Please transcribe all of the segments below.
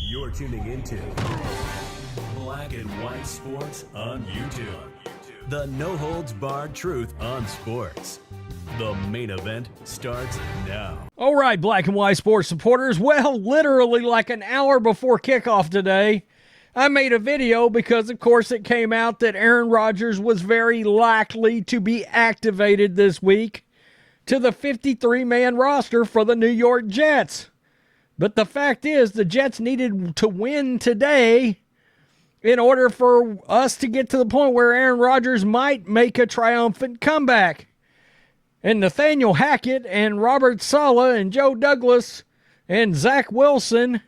You're tuning into Black and White Sports on YouTube. The no-holds-barred truth on sports. The main event starts now. All right, Black and White Sports supporters. Well, literally like an hour before kickoff today, I made a video because, of course, it came out that Aaron Rodgers was very likely to be activated this week to the 53-man roster for the New York Jets. But the fact is, the Jets needed to win today in order for us to get to the point where Aaron Rodgers might make a triumphant comeback. And Nathaniel Hackett and Robert Saleh and Joe Douglas and Zach Wilson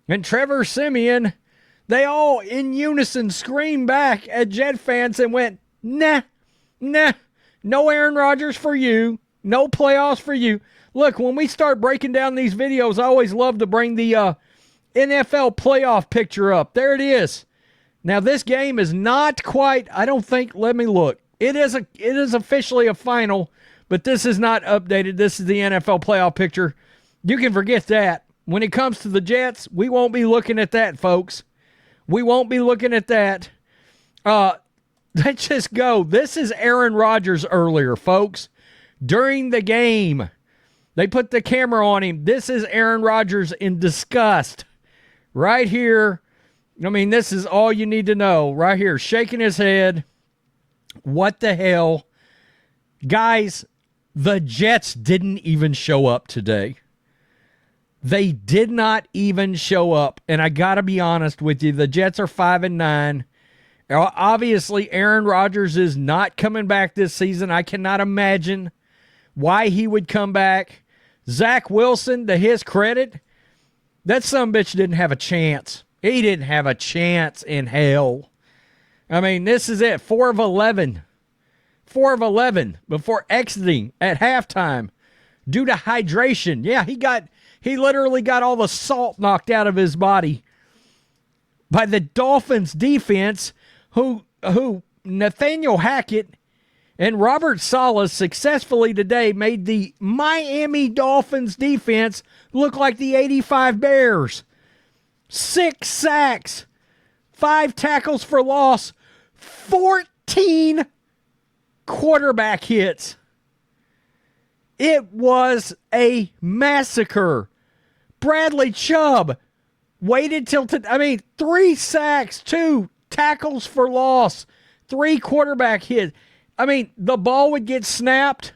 and Trevor Siemian, they all in unison screamed back at Jet fans and went, nah, no Aaron Rodgers for you, no playoffs for you. Look, when we start breaking down these videos, I always love to bring the NFL playoff picture up. There it is. Now, this game is not quite, I don't think, let me look. It is officially a final, but this is not updated. This is the NFL playoff picture. You can forget that. When it comes to the Jets, we won't be looking at that, folks. We won't be looking at that. Let's just go. This is Aaron Rodgers earlier, folks. During the game, they put the camera on him. This is Aaron Rodgers in disgust. Right here. I mean, this is all you need to know. Right here, shaking his head. What the hell? Guys, the Jets didn't even show up today. They did not even show up. And I got to be honest with you, the Jets are 5-9. Obviously, Aaron Rodgers is not coming back this season. I cannot imagine why he would come back. Zach Wilson, to his credit, that sumbitch didn't have a chance. He didn't have a chance in hell. I mean, this is it. 4 of 11. 4 of 11 before exiting at halftime due to hydration. Yeah, he literally got all the salt knocked out of his body by the Dolphins defense, who Nathaniel Hackett and Robert Saleh successfully today made the Miami Dolphins defense look like the 85 Bears. 6 sacks, 5 tackles for loss, 14 quarterback hits. It was a massacre. Bradley Chubb waited till 3 sacks, 2 tackles for loss, 3 quarterback hits. I mean, the ball would get snapped,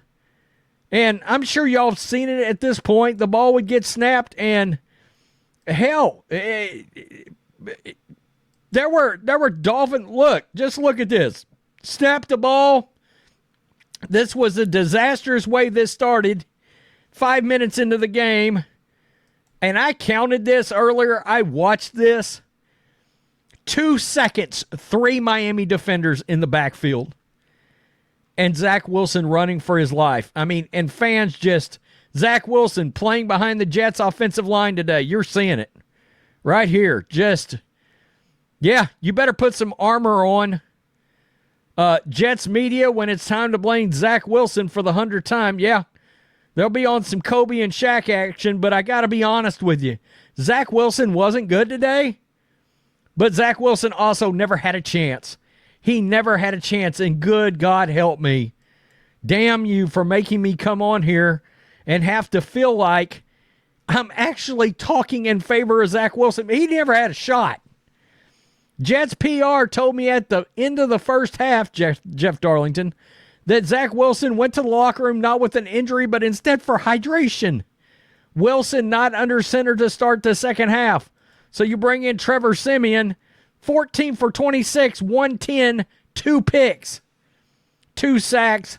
and I'm sure y'all have seen it at this point. The ball would get snapped, and hell, there were Dolphins. Look, just look at this. Snap the ball. This was a disastrous way this started. 5 minutes into the game, and I counted this earlier. I watched this. 2 seconds, 3 Miami defenders in the backfield. And Zach Wilson running for his life. I mean, and fans just, Zach Wilson playing behind the Jets offensive line today. You're seeing it right here. Just, yeah, you better put some armor on. Jets media, when it's time to blame Zach Wilson for the 100th time, yeah, they'll be on some Kobe and Shaq action, but I got to be honest with you. Zach Wilson wasn't good today, but Zach Wilson also never had a chance. He never had a chance, and good God help me. Damn you for making me come on here and have to feel like I'm actually talking in favor of Zach Wilson. He never had a shot. Jets PR told me at the end of the first half, Jeff Darlington, that Zach Wilson went to the locker room not with an injury, but instead for hydration. Wilson not under center to start the second half. So you bring in Trevor Siemian, 14 for 26, 110, 2 picks, 2 sacks,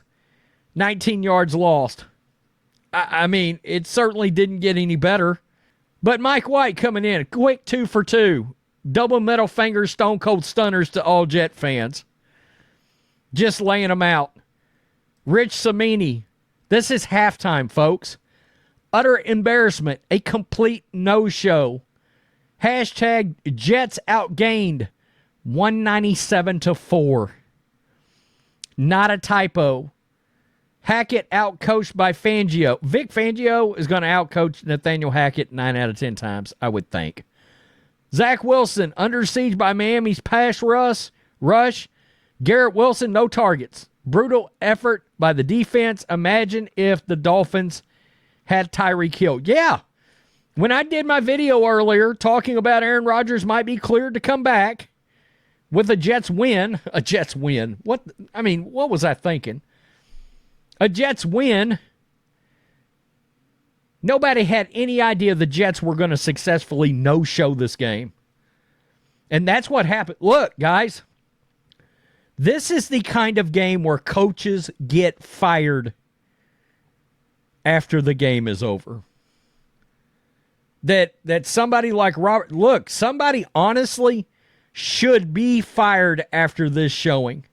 19 yards lost. I mean, it certainly didn't get any better. But Mike White coming in, a quick 2 for 2. Double middle finger stone cold stunners to all Jet fans. Just laying them out. Rich Samini. This is halftime, folks. Utter embarrassment. A complete no-show. Hashtag Jets outgained 197-4. Not a typo. Hackett outcoached by Fangio. Vic Fangio is going to outcoach Nathaniel Hackett 9 out of 10 times, I would think. Zach Wilson under siege by Miami's pass rush. Garrett Wilson, no targets. Brutal effort by the defense. Imagine if the Dolphins had Tyreek Hill. Yeah. When I did my video earlier talking about Aaron Rodgers might be cleared to come back with a Jets win. What was I thinking? A Jets win. Nobody had any idea the Jets were going to successfully no-show this game. And that's what happened. Look, guys, this is the kind of game where coaches get fired after the game is over. That somebody like Robert, look, somebody honestly should be fired after this showing.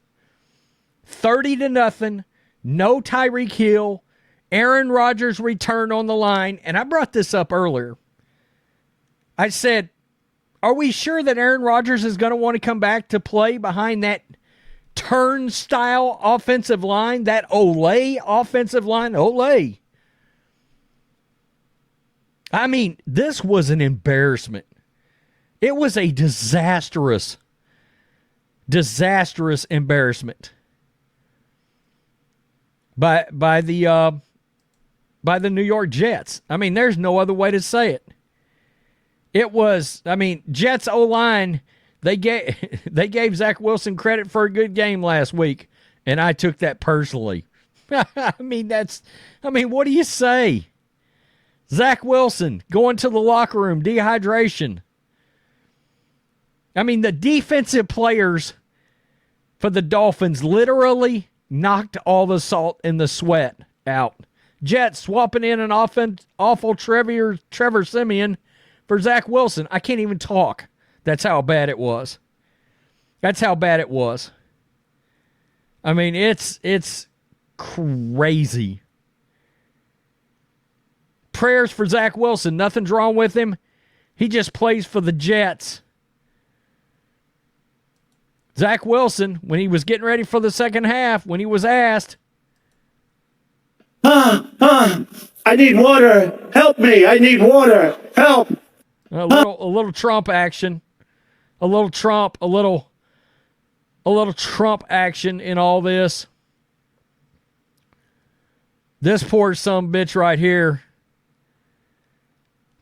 30-0, no Tyreek Hill, Aaron Rodgers' return on the line. And I brought this up earlier. I said, are we sure that Aaron Rodgers is going to want to come back to play behind that turnstile offensive line, that Olay offensive line? Olay. I mean, this was an embarrassment. It was a disastrous embarrassment by the New York Jets. I mean, there's no other way to say it. It was, I mean, Jets O-line, they gave Zach Wilson credit for a good game last week, and I took that personally. I mean, what do you say? Zach Wilson going to the locker room, dehydration. I mean, the defensive players for the Dolphins literally knocked all the salt and the sweat out. Jets swapping in an awful Trevor Siemian for Zach Wilson. I can't even talk. That's how bad it was. I mean, it's crazy. Prayers for Zach Wilson. Nothing's wrong with him. He just plays for the Jets. Zach Wilson, when he was getting ready for the second half, when he was asked, I need water. Help me. I need water. Help. A little Trump action. A little Trump action in all this. This poor sumbitch right here.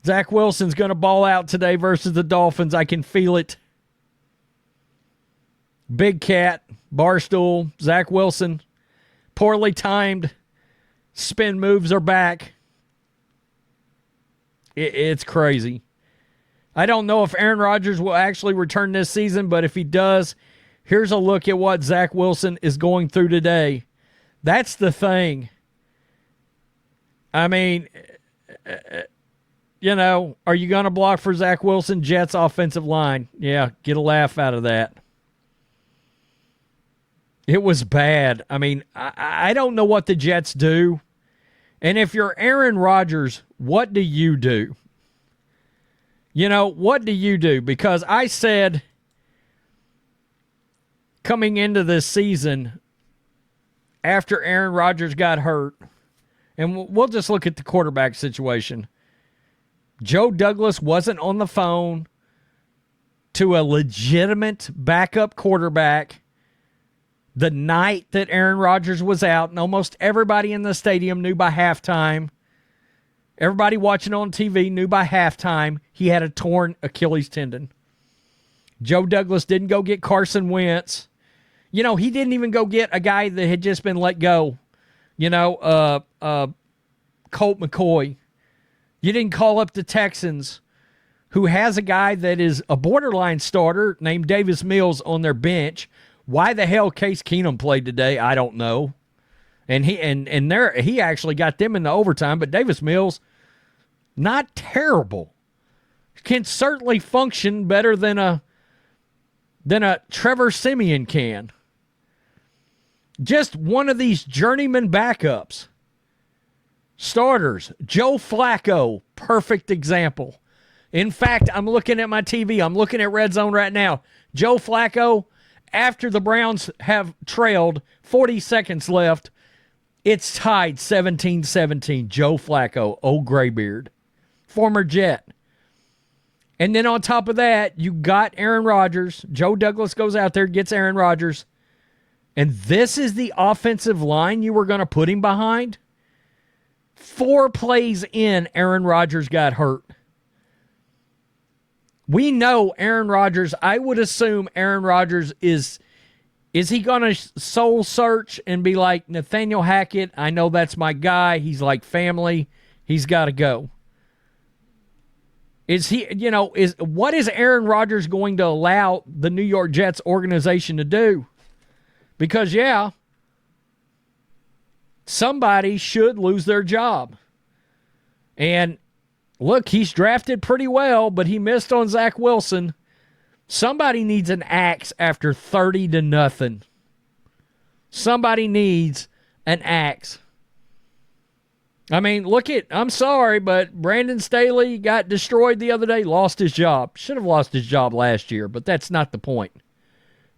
Zach Wilson's going to ball out today versus the Dolphins. I can feel it. Big Cat, Barstool, Zach Wilson. Poorly timed spin moves are back. It's crazy. I don't know if Aaron Rodgers will actually return this season, but if he does, here's a look at what Zach Wilson is going through today. That's the thing. I mean, are you going to block for Zach Wilson? Jets offensive line. Yeah, get a laugh out of that. It was bad. I mean, I don't know what the Jets do. And if you're Aaron Rodgers, what do you do? What do you do? Because I said coming into this season, after Aaron Rodgers got hurt, and we'll just look at the quarterback situation. Joe Douglas wasn't on the phone to a legitimate backup quarterback the night that Aaron Rodgers was out, and almost everybody in the stadium knew by halftime. Everybody watching on TV knew by halftime he had a torn Achilles tendon. Joe Douglas didn't go get Carson Wentz. He didn't even go get a guy that had just been let go. Colt McCoy. You didn't call up the Texans, who has a guy that is a borderline starter named Davis Mills on their bench. Why the hell Case Keenum played today, I don't know. And he actually got them in the overtime, but Davis Mills, not terrible. Can certainly function better than a Trevor Siemian can. Just one of these journeyman backups. Starters. Joe Flacco, perfect example. In fact, I'm looking at my TV. I'm looking at Red Zone right now. Joe Flacco, after the Browns have trailed 40 seconds left, It's tied 17-17. Joe Flacco, old graybeard, former Jet. And then on top of that, you got Aaron Rodgers. Joe Douglas goes out there, gets Aaron Rodgers. And this is the offensive line you were going to put him behind? 4 plays in, Aaron Rodgers got hurt. We know Aaron Rodgers, I would assume Aaron Rodgers is he going to soul search and be like, Nathaniel Hackett, I know that's my guy. He's like family. He's got to go. Is he, what is Aaron Rodgers going to allow the New York Jets organization to do? Because, somebody should lose their job. And look, he's drafted pretty well, but he missed on Zach Wilson. Somebody needs an axe after 30-0. Somebody needs an axe. I mean, I'm sorry, but Brandon Staley got destroyed the other day, lost his job. Should have lost his job last year, but that's not the point.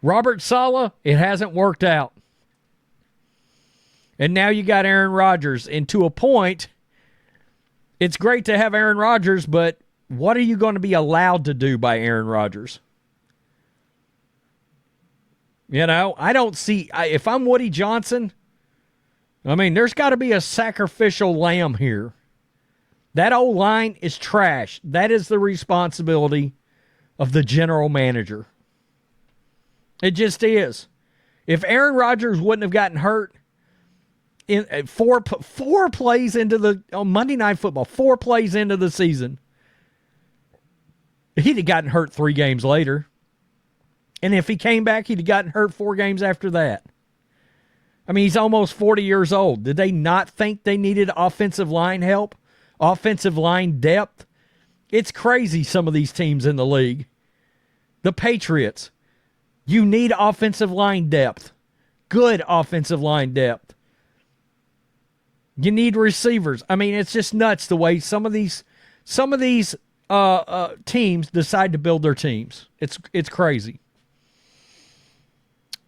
Robert Saleh, it hasn't worked out. And now you got Aaron Rodgers. And to a point, it's great to have Aaron Rodgers, but what are you going to be allowed to do by Aaron Rodgers? I don't see, if I'm Woody Johnson, there's got to be a sacrificial lamb here. That old line is trash. That is the responsibility of the general manager. It just is. If Aaron Rodgers wouldn't have gotten hurt in four plays into Monday Night Football, 4 plays into the season, he'd have gotten hurt 3 games later. And if he came back, he'd have gotten hurt 4 games after that. He's almost 40 years old. Did they not think they needed offensive line help? Offensive line depth? It's crazy, some of these teams in the league. The Patriots, you need offensive line depth. Good offensive line depth. You need receivers. It's just nuts the way some of these teams decide to build their teams. It's crazy.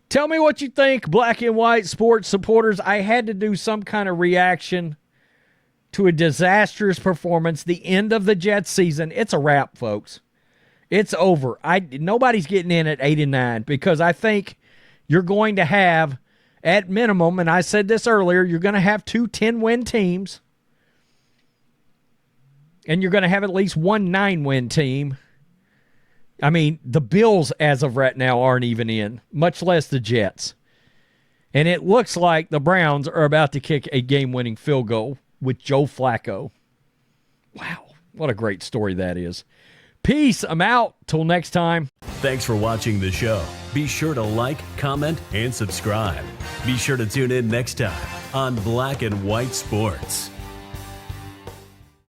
Tell me what you think, black and white sports supporters. I had to do some kind of reaction to a disastrous performance, the end of the Jets season. It's a wrap, folks. It's over. Nobody's getting in at 8-9 because I think you're going to have, at minimum, and I said this earlier, you're going to have 2 10-win teams, and you're going to have at least 1 9-win team. The Bills, as of right now, aren't even in, much less the Jets. And it looks like the Browns are about to kick a game-winning field goal with Joe Flacco. Wow, what a great story that is. Peace. I'm out. Till next time. Thanks for watching the show. Be sure to like, comment, and subscribe. Be sure to tune in next time on Black and White Sports.